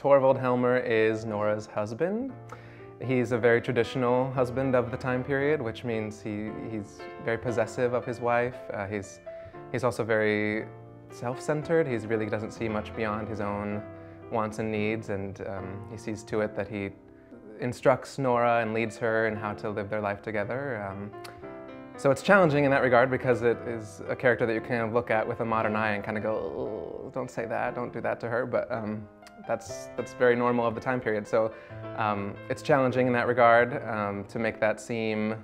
Torvald Helmer is Nora's husband. He's a very traditional husband of the time period, which means he's very possessive of his wife. He's also very self-centered. He really doesn't see much beyond his own wants and needs, and he sees to it that he instructs Nora and leads her in how to live their life together. So it's challenging in that regard because it is a character that you kind of look at with a modern eye and kind of go, oh, don't say that, don't do that to her, but that's very normal of the time period. So it's challenging in that regard to make that seem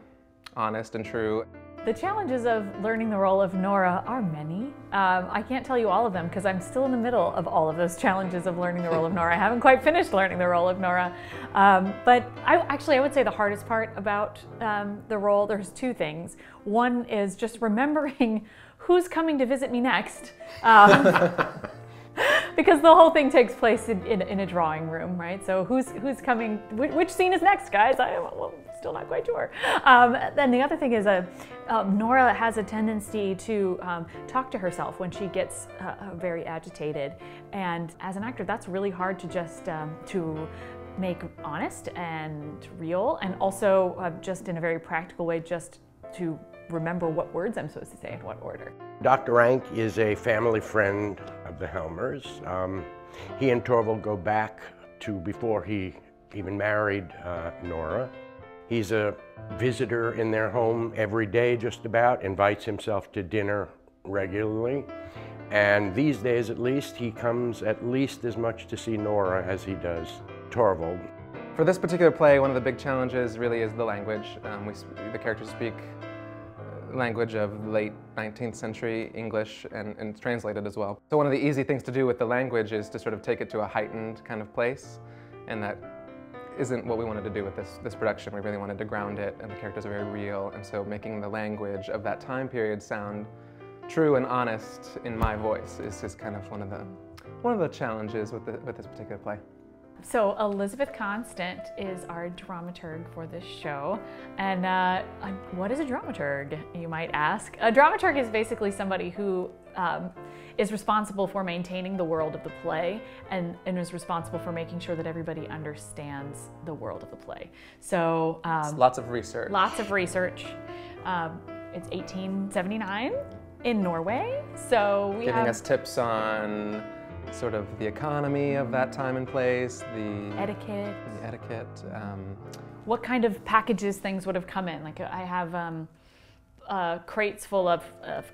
honest and true. The challenges of learning the role of Nora are many. I can't tell you all of them because I'm still in the middle of all of those challenges of learning the role of Nora. I haven't quite finished learning the role of Nora. But I would say the hardest part about the role, there's two things. One is just remembering who's coming to visit me next. Because the whole thing takes place in a drawing room, right? So who's coming, which scene is next, guys? I'm still not quite sure. Then the other thing is Nora has a tendency to talk to herself when she gets very agitated. And as an actor, that's really hard to just to make honest and real, and also just in a very practical way, just to remember what words I'm supposed to say in what order. Dr. Rank is a family friend of the Helmers. He and Torvald go back to before he even married Nora. He's a visitor in their home every day, just about, invites himself to dinner regularly. And these days, at least, he comes at least as much to see Nora as he does Torvald. For this particular play, one of the big challenges really is the language. The characters speak language of late 19th century English, and it's translated as well. So one of the easy things to do with the language is to sort of take it to a heightened kind of place, and that isn't what we wanted to do with this production. We really wanted to ground it, and the characters are very real, and so making the language of that time period sound true and honest in my voice is kind of one of the challenges with this particular play. So Elizabeth Constant is our dramaturg for this show. And what is a dramaturg, you might ask? A dramaturg is basically somebody who is responsible for maintaining the world of the play and is responsible for making sure that everybody understands the world of the play. So lots of research. Lots of research. It's 1879 in Norway. So we giving us tips on sort of the economy of that time and place, the etiquette. What kind of packages things would have come in. Like I have crates full of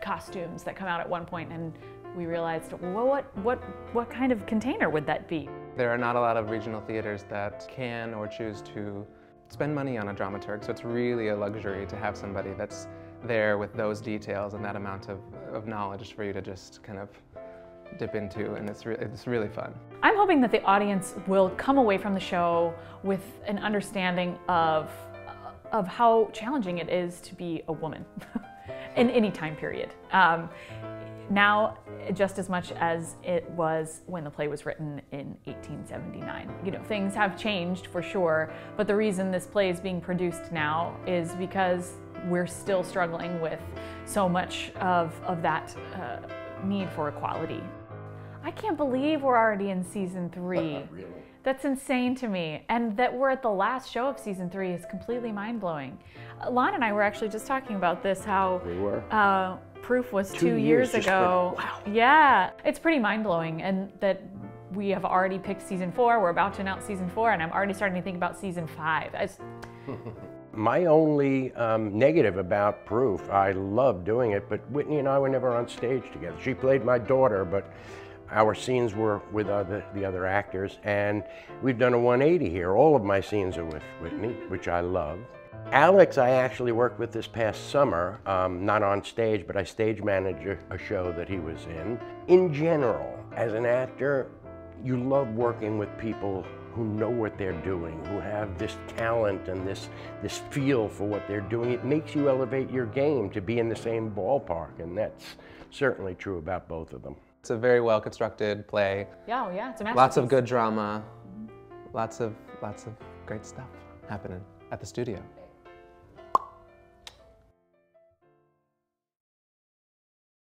costumes that come out at one point, and we realized, well, what kind of container would that be? There are not a lot of regional theaters that can or choose to spend money on a dramaturg, so it's really a luxury to have somebody that's there with those details and that amount of knowledge for you to just kind of dip into, and it's really fun. I'm hoping that the audience will come away from the show with an understanding of how challenging it is to be a woman in any time period. Now, just as much as it was when the play was written in 1879. You know, things have changed for sure, but the reason this play is being produced now is because we're still struggling with so much of that need for equality. I can't believe we're already in season 3. Really? That's insane to me. And that we're at the last show of season 3 is completely mind-blowing. Lon and I were actually just talking about this, how we were. Proof was 2 years ago. Wow. Yeah, it's pretty mind-blowing, and that we have already picked season 4. We're about to announce season 4, and I'm already starting to think about season 5. My only negative about Proof, I love doing it, but Whitney and I were never on stage together. She played my daughter, but our scenes were with the other actors, and we've done a 180 here. All of my scenes are with Whitney, which I love. Alex, I actually worked with this past summer, not on stage, but I stage managed a show that he was in. In general, as an actor, you love working with people who know what they're doing, who have this talent and this feel for what they're doing. It makes you elevate your game to be in the same ballpark, and that's certainly true about both of them. It's a very well constructed play. Yeah, it's a masterpiece. Lots of good drama, lots of great stuff happening at the studio.